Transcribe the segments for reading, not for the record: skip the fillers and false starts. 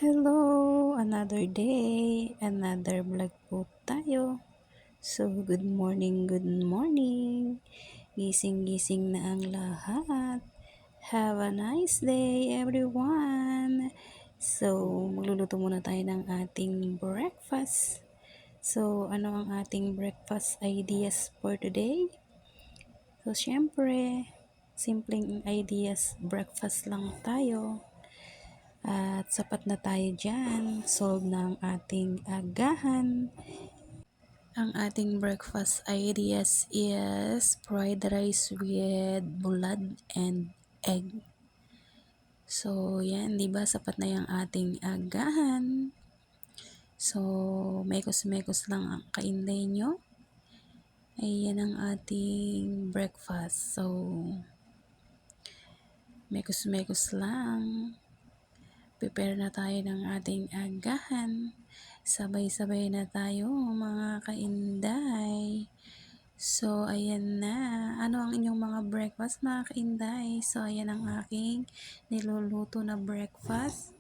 Hello! Another day, another vlog po tayo. So, good morning, good morning. Gising-gising na ang lahat. Have a nice day, everyone. So, magluluto muna tayo ng ating breakfast. So, ano ang ating breakfast ideas for today? So, syempre, simpleng ideas breakfast lang tayo. At sapat na tayo dyan. Solve na ang ating agahan. Ang ating breakfast ideas is fried rice with bulad and egg. So, yan, di ba? Sapat na yung ating agahan. So, mekos-mekos lang ang kainday nyo. Ayan ang ating breakfast. So, mekos-mekos lang. Prepare na tayo ng ating agahan. Sabay-sabay na tayo mga kainday. So, ayan na. Ano ang inyong mga breakfast mga kainday? So, ayan ang aking niluluto na breakfast.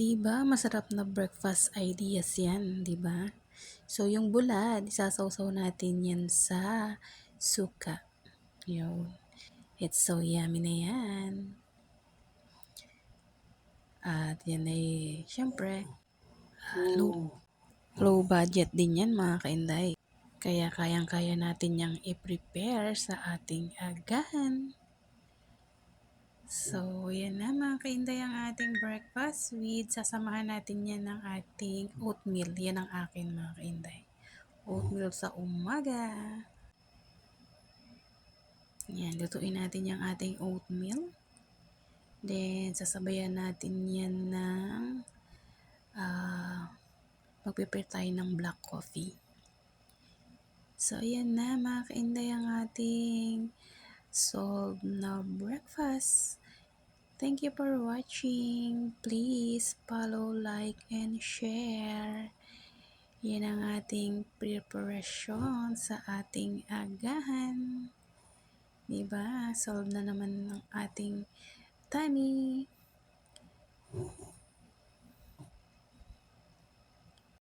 Diba? Masarap na breakfast ideas yan, diba? So, yung bulad, isasawsaw natin yan sa suka. Yo. It's so yummy na yan. At yan ay, syempre, low budget din yan mga kainday. Kaya kayang-kaya natin yang i-prepare sa ating agahan. So, yan na mga kainday ang ating breakfast with sasamahan natin yan ng ating oatmeal. Yan ang akin mga kainday. Oatmeal sa umaga. Yan, lutuin natin yung ating oatmeal. Then, sasabayan natin yan ng magprepare tayo ng black coffee. So, ayan na mga kainday ang ating solved na breakfast. Thank you for watching. Please follow, like, and share. Yan ang ating preparation sa ating agahan. Diba? Solve na naman ng ating tummy.